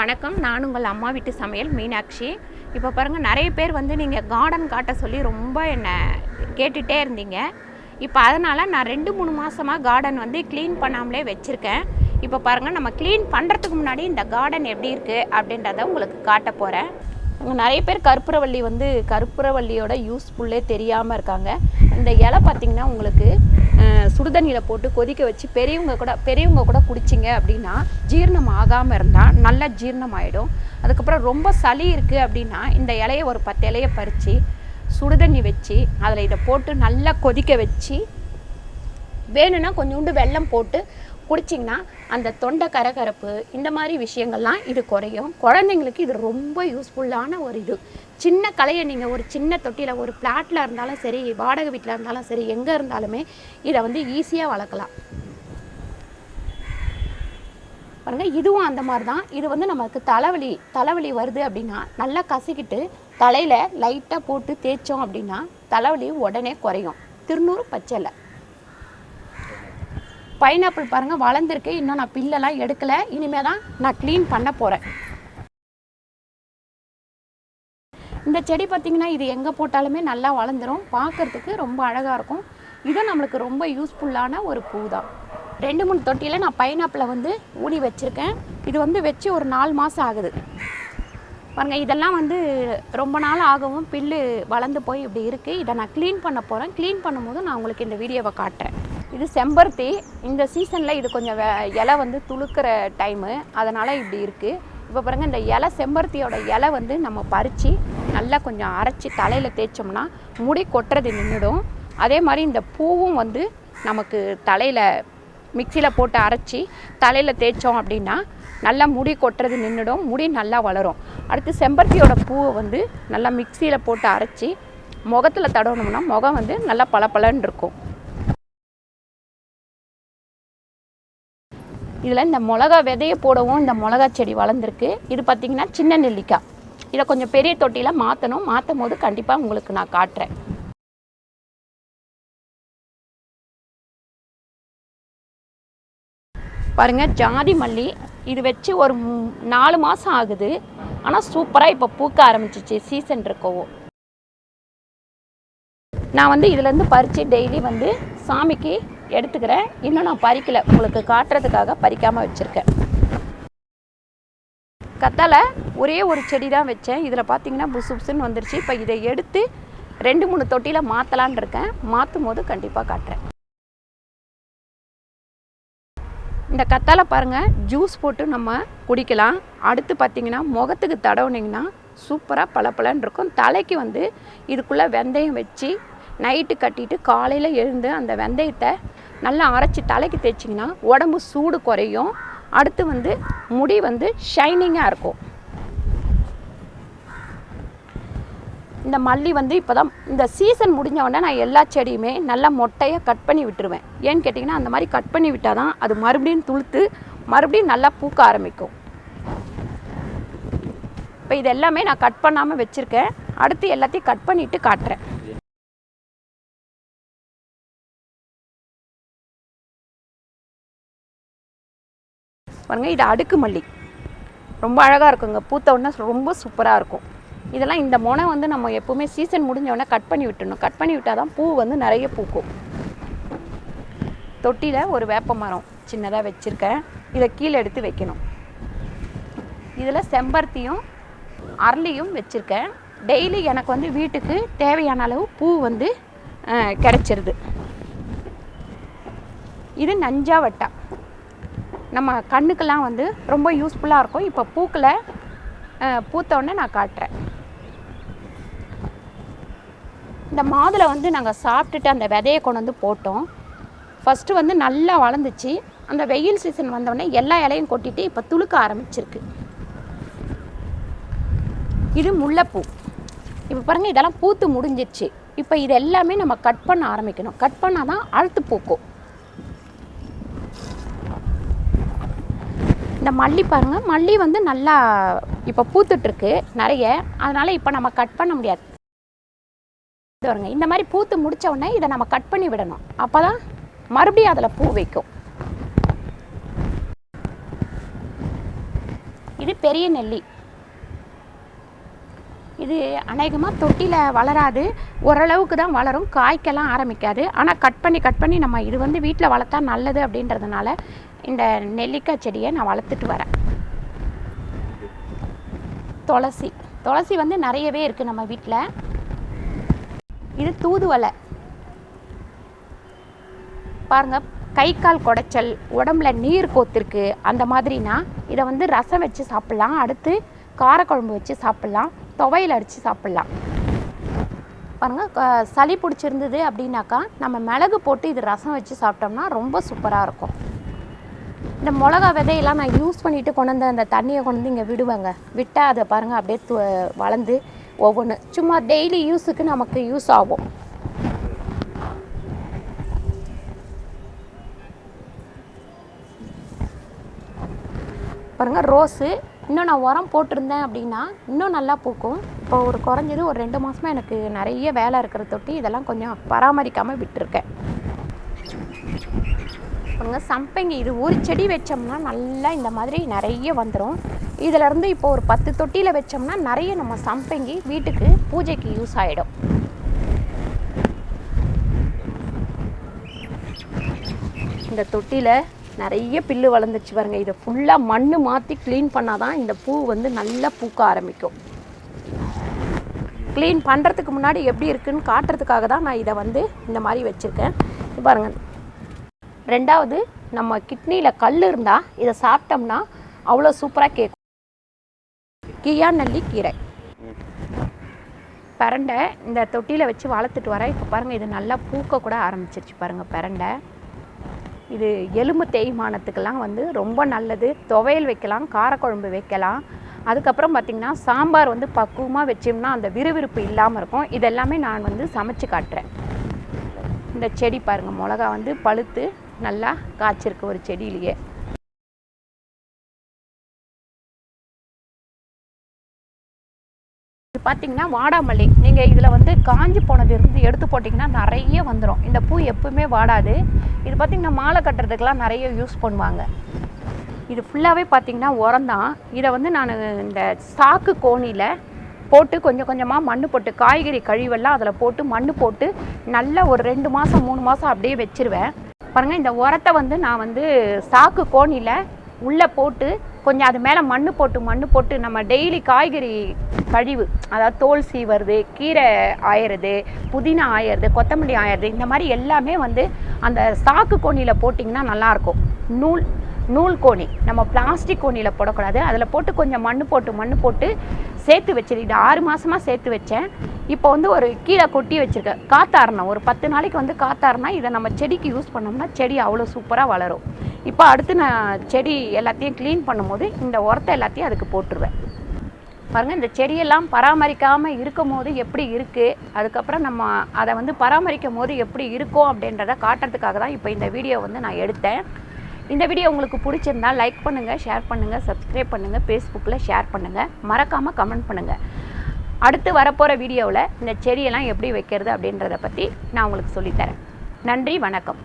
வணக்கம். நான் உங்கள் அம்மா வீட்டு சமையல் மீனாட்சி. இப்போ பாருங்கள், நிறைய பேர் வந்து நீங்கள் கார்டன் காட்ட சொல்லி ரொம்ப என்னை கேட்டுகிட்டே இருந்தீங்க. இப்போ அதனால் நான் 2-3 மாதமாக கார்டன் வந்து க்ளீன் பண்ணாமலே வச்சுருக்கேன். இப்போ பாருங்கள், நம்ம க்ளீன் பண்ணுறதுக்கு முன்னாடி இந்த கார்டன் எப்படி இருக்குது அப்படின்றத உங்களுக்கு காட்ட போகிறேன். நிறைய பேர் கற்பூரவள்ளியோட யூஸ்ஃபுல்லே தெரியாமல் இருக்காங்க. இந்த இலை பார்த்திங்கன்னா உங்களுக்கு சுடுதண்ணியில் போட்டு கொதிக்க வச்சு பெரியவங்க கூட குடிச்சிங்க அப்படின்னா ஜீரணம் ஆகாமல் இருந்தால் நல்லா ஜீரணம் ஆகிடும். அதுக்கப்புறம் ரொம்ப சளி இருக்குது அப்படின்னா இந்த இலையை ஒரு 10 இலையை பறித்து சுடுதண்ணி வச்சு அதில் இதை போட்டு நல்லா கொதிக்க வச்சு வேணும்னா கொஞ்சோண்டு வெல்லம் போட்டு குடிச்சிங்கன்னா அந்த தொண்டை கரகரப்பு இந்த மாதிரி விஷயங்கள்லாம் இது குறையும். குழந்தைங்களுக்கு இது ரொம்ப யூஸ்ஃபுல்லான ஒரு இது. சின்ன கலையை நீங்கள் ஒரு சின்ன தொட்டியில் ஒரு பிளாட்டில் இருந்தாலும் சரி, வாடகை வீட்டில் இருந்தாலும் சரி, எங்கே இருந்தாலுமே இதை வந்து ஈஸியாக வளர்க்கலாம். பாருங்கள், இதுவும் அந்த மாதிரி தான். இது வந்து நமக்கு தலைவலி வருது அப்படின்னா நல்லா கசக்கிட்டு தலையில் லைட்டாக போட்டு தேய்ச்சோம் அப்படின்னா தலைவலி உடனே குறையும். திருநூறு பச்சை பைனாப்பிள் பாருங்கள் வளர்ந்துருக்கு. இன்னும் நான் பில்லெல்லாம் எடுக்கலை. இனிமேல் தான் நான் க்ளீன் பண்ண போகிறேன். இந்த செடி பார்த்திங்கன்னா இது எங்கே போட்டாலுமே நல்லா வளர்ந்துடும். பார்க்குறதுக்கு ரொம்ப அழகாக இருக்கும். இதுவும் நம்மளுக்கு ரொம்ப யூஸ்ஃபுல்லான ஒரு பூ தான். 2-3 தொட்டியில் நான் பைனாப்பிளை வந்து ஊனி வச்சுருக்கேன். இது வந்து வச்சு ஒரு 4 மாதம் ஆகுது. பாருங்கள், இதெல்லாம் வந்து ரொம்ப நாள் ஆகவும் பில்லு வளர்ந்து போய் இப்படி இருக்குது. இதை நான் க்ளீன் பண்ண போகிறேன். க்ளீன் பண்ணும்போது நான் உங்களுக்கு இந்த வீடியோவை காட்டுறேன். இது செம்பருத்தி. இந்த சீசனில் இது கொஞ்சம் இலை வந்து துளுக்கிற டைமு, அதனால் இப்படி இருக்குது. இப்போ பாருங்கள், இந்த இலை செம்பருத்தியோட இலை வந்து நம்ம பறித்து நல்லா கொஞ்சம் அரைச்சி தலையில் தேய்ச்சோம்னா முடி கொட்டுறது நின்றுடும். அதே மாதிரி இந்த பூவும் வந்து நமக்கு தலையில் மிக்சியில் போட்டு அரைச்சி தலையில் தேய்ச்சோம் அப்படின்னா நல்லா முடி கொட்டுறது நின்றுடும், முடி நல்லா வளரும். அடுத்து செம்பருத்தியோட பூவை வந்து நல்லா மிக்சியில் போட்டு அரைச்சி முகத்தில் தடவணும்னா முகம் வந்து நல்லா பளபளன்னு இருக்கும். இதில் இந்த மிளகா விதையை போடவும் இந்த மிளகா செடி வளர்ந்துருக்கு. இது பார்த்திங்கன்னா சின்ன நெல்லிக்காய். இதை கொஞ்சம் பெரிய தொட்டியில் மாற்றும் போது கண்டிப்பாக உங்களுக்கு நான் காட்டுறேன். பாருங்கள், ஜாதி மல்லி. இது வச்சு ஒரு 4 மாதம் ஆகுது. ஆனால் சூப்பராக இப்போ பூக்க ஆரம்பிச்சிச்சு. சீசன் இருக்கவும் நான் வந்து இதுலேருந்து பறித்து டெய்லி வந்து சாமிக்கு எடுத்துக்கிறேன். இன்னும் நான் பறிக்கலை, உங்களுக்கு காட்டுறதுக்காக பறிக்காமல் வச்சுருக்கேன். கத்தாழை ஒரே ஒரு செடி தான் வச்சேன். இதில் பார்த்திங்கன்னா புசு புசுன்னு வந்துருச்சு. இப்போ இதை எடுத்து 2-3 தொட்டியில் மாற்றலான் இருக்கேன். மாற்றும் போது கண்டிப்பாக காட்டுறேன். இந்த கத்தாழை பாருங்கள், ஜூஸ் போட்டு நம்ம குடிக்கலாம். அடுத்து பார்த்திங்கன்னா முகத்துக்கு தடவுனிங்கன்னா சூப்பராக பளபளன்னு இருக்கும். தலைக்கு வந்து இதுக்குள்ளே வெந்தயம் வச்சு நைட்டு கட்டிட்டு காலையில் எழுந்து அந்த வெந்தயத்தை நல்லா அரைச்சி தலைக்கு தேய்ச்சிங்கன்னா உடம்பு சூடு குறையும். அடுத்து வந்து முடி வந்து ஷைனிங்காக இருக்கும். இந்த மல்லி வந்து இப்போ தான் இந்த சீசன் முடிஞ்ச உடனே நான் எல்லா செடியுமே நல்லா மொட்டையாக கட் பண்ணி விட்டுருவேன். ஏன்னு கேட்டிங்கன்னா அந்த மாதிரி கட் பண்ணி விட்டால் தான் அது மறுபடியும் துளுத்து மறுபடியும் நல்லா பூக்க ஆரம்பிக்கும். இப்போ இது எல்லாமே நான் கட் பண்ணாமல் வச்சுருக்கேன். அடுத்து எல்லாத்தையும் கட் பண்ணிவிட்டு காட்டுறேன். பாருங்கள், இது அடுக்கு மல்லி. ரொம்ப அழகாக இருக்குங்க. பூத்த உடனே ரொம்ப சூப்பராக இருக்கும். இதெல்லாம் இந்த முனை வந்து நம்ம எப்போவுமே சீசன் முடிஞ்ச உடனே கட் பண்ணி விட்டுணும். கட் பண்ணி விட்டால் தான் பூ வந்து நிறைய பூக்கும். தொட்டியில் ஒரு வேப்ப மரம் சின்னதாக வச்சுருக்கேன். இதை கீழே எடுத்து வைக்கணும். இதில் செம்பருத்தியும் அரளியும் வச்சுருக்கேன். டெய்லி எனக்கு வந்து வீட்டுக்கு தேவையான அளவு பூ வந்து கிடச்சிருது. இது நஞ்சாவட்டா. நம்ம கண்ணுக்கெல்லாம் வந்து ரொம்ப யூஸ்ஃபுல்லாக இருக்கும். இப்போ பூத்தோடனே நான் காட்டுறேன். இந்த மாதுளை வந்து நாங்கள் சாப்பிட்டுட்டு அந்த விதையை கொண்டு வந்து போட்டோம். ஃபஸ்ட்டு வந்து நல்லா வளர்ந்துச்சு. அந்த வெயில் சீசன் வந்தோடனே எல்லா இலையும் கொட்டிட்டு இப்போ துளுக்க ஆரம்பிச்சிருக்கு. இது முல்லைப்பூ. இப்போ பாருங்கள், இதெல்லாம் பூத்து முடிஞ்சிருச்சு. இப்போ இது எல்லாமே நம்ம கட் பண்ண ஆரம்பிக்கணும். கட் பண்ணால் தான் அழுத்து பூக்கும். இந்த மல்லி பாருங்கள், மல்லி வந்து நல்லா இப்போ பூத்துட்ருக்கு நிறைய. அதனால் இப்போ நம்ம கட் பண்ண முடியாது. பாருங்க, இந்த மாதிரி பூத்து முடித்த உடனே இதை நம்ம கட் பண்ணி விடணும். அப்போ தான் மறுபடியும் அதில் பூ வைக்கும். இது இது பெரிய நெல்லி. இது அநேகமாக தொட்டியில் வளராது, ஓரளவுக்கு தான் வளரும், காய்க்கெல்லாம் ஆரம்பிக்காது. ஆனால் கட் பண்ணி நம்ம இது வந்து வீட்டில் வளர்த்தா நல்லது அப்படின்றதுனால இந்த நெல்லிக்காய் செடியை நான் வளர்த்துட்டு வரேன். துளசி வந்து நிறையவே இருக்குது நம்ம வீட்டில். இது தூதுவளை. பாருங்கள், கை கால் குடைச்சல், உடம்புல நீர் கோத்திருக்கு அந்த மாதிரினா இதை வந்து ரசம் வச்சு சாப்பிட்லாம், அடுத்து காரக்குழம்பு வச்சு சாப்பிட்லாம், துவையல் அடித்து சாப்பிட்லாம். பாருங்கள், சளி பிடிச்சிருந்தது அப்படின்னாக்கா நம்ம மிளகு போட்டு இது ரசம் வச்சு சாப்பிட்டோம்னா ரொம்ப சூப்பராக இருக்கும். இந்த மிளகா விதையெல்லாம் நான் யூஸ் பண்ணிவிட்டு கொண்டு வந்து அந்த தண்ணியை கொண்டு வந்து இங்கே விடுவேங்க. விட்டால் அதை பாருங்கள் அப்படியே வளர்ந்து ஒவ்வொன்று சும்மா டெய்லி யூஸுக்கு நமக்கு யூஸ் ஆகும். பாருங்கள், ரோஸு இன்னும் நான் உரம் போட்டிருந்தேன் அப்படின்னா இன்னும் நல்லா பூக்கும். இப்போ குறைஞ்சது ஒரு 2 மாதமாக எனக்கு நிறைய வேலை இருக்கிற தொட்டி இதெல்லாம் கொஞ்சம் பராமரிக்காமல் விட்டுருக்கேன். பாருங்கள், சம்பங்கி. இது ஒரு செடி வச்சோம்னா நல்லா இந்த மாதிரி நிறைய வந்துடும். இதிலேருந்து இப்போ ஒரு 10 தொட்டியில் வச்சோம்னா நிறைய நம்ம சம்பங்கி வீட்டுக்கு பூஜைக்கு யூஸ் ஆகிடும். இந்த தொட்டியில் நிறைய பில்லு வளர்ந்துச்சு பாருங்கள். இதை ஃபுல்லாக மண் மாற்றி க்ளீன் பண்ணால் தான் இந்த பூ வந்து நல்லா பூக்க ஆரம்பிக்கும். க்ளீன் பண்ணுறதுக்கு முன்னாடி எப்படி இருக்குதுன்னு காட்டுறதுக்காக தான் நான் இதை வந்து இந்த மாதிரி வச்சுருக்கேன். பாருங்கள், 2வது நம்ம கிட்னியில் கல் இருந்தால் இதை சாப்பிட்டோம்னா அவ்வளோ சூப்பராக கேட்கும். கியாநெல்லி கீரை பிரண்டை இந்த தொட்டியில் வச்சு வளர்த்துட்டு வரேன். இப்போ பாருங்கள், இது நல்லா பூக்க கூட ஆரம்பிச்சிருச்சு பாருங்கள் பிரண்டை. இது எலும்பு தேய்மானத்துக்கெல்லாம் வந்து ரொம்ப நல்லது. துவையல் வைக்கலாம், காரக்குழம்பு வைக்கலாம். அதுக்கப்புறம் பார்த்திங்கன்னா சாம்பார் வந்து பக்குவமாக வச்சோம்னா அந்த விறுவிறுப்பு இல்லாமல் இருக்கும். இதெல்லாமே நான் வந்து சமைச்சு காட்டுறேன். இந்த செடி பாருங்கள், மிளகா வந்து பழுத்து நல்லா காய்ச்சிருக்கு ஒரு செடியிலேயே. இது பார்த்திங்கன்னா வாடாமல்லி. நீங்கள் இதில் வந்து காஞ்சி போனது இருந்து எடுத்து போட்டிங்கன்னா நிறைய வந்துடும். இந்த பூ எப்பவுமே வாடாது. இது பார்த்திங்கன்னா மாலை கட்டுறதுக்கெலாம் நிறைய யூஸ் பண்ணுவாங்க. இது ஃபுல்லாகவே பார்த்திங்கன்னா உரம்தான். இதை வந்து நான் இந்த சாக்கு கோணியில் போட்டு கொஞ்சம் கொஞ்சமாக மண் போட்டு, காய்கறி கழிவெல்லாம் அதில் போட்டு மண் போட்டு நல்லா ஒரு 2 மாதம் 3 மாதம் அப்படியே வச்சுருவேன். பாருங்கள், இந்த உரத்தை வந்து நான் வந்து சாக்கு கோணியில் உள்ளே போட்டு கொஞ்சம் அது மேலே மண் போட்டு நம்ம டெய்லி காய்கறி கழிவு, அதாவது தோல் சீவுறது, கீரை ஆயிறது, புதினா ஆயிறது, கொத்தமல்லி ஆயிறது, இந்த மாதிரி எல்லாமே வந்து அந்த சாக்கு கோணியில் போட்டிங்கன்னா நல்லாயிருக்கும். நூல் கோணி, நம்ம பிளாஸ்டிக் கோணியில் போடக்கூடாது. அதில் போட்டு கொஞ்சம் மண் போட்டு சேர்த்து வச்சிரு. இது 6 மாதமாக சேர்த்து வச்சேன். இப்போ வந்து ஒரு கீழே கொட்டி வச்சுருக்கேன். காத்தாறணும், ஒரு 10 நாளைக்கு வந்து காத்தாறினா இதை நம்ம செடிக்கு யூஸ் பண்ணோம்னா செடி அவ்வளோ சூப்பராக வளரும். இப்போ அடுத்து நான் செடி எல்லாத்தையும் க்ளீன் பண்ணும்போது இந்த உரத்தை எல்லாத்தையும் அதுக்கு போட்டுருவேன். பாருங்கள், இந்த செடியெல்லாம் பராமரிக்காமல் இருக்கும் போது எப்படி இருக்குது, அதுக்கப்புறம் நம்ம அதை வந்து பராமரிக்கும் போது எப்படி இருக்கும் அப்படின்றத காட்டுறதுக்காக தான் இப்போ இந்த வீடியோ வந்து நான் எடுத்தேன். இந்த வீடியோ உங்களுக்கு பிடிச்சிருந்தால் லைக் பண்ணுங்கள், ஷேர் பண்ணுங்கள், சப்ஸ்கிரைப் பண்ணுங்கள், ஃபேஸ்புக்கில் ஷேர் பண்ணுங்கள், மறக்காமல் கமெண்ட் பண்ணுங்கள். அடுத்து வரப்போகிற வீடியோவில் இந்த செடியெல்லாம் எப்படி வைக்கிறது அப்படின்றத பற்றி நான் உங்களுக்கு சொல்லித்தரேன். நன்றி, வணக்கம்.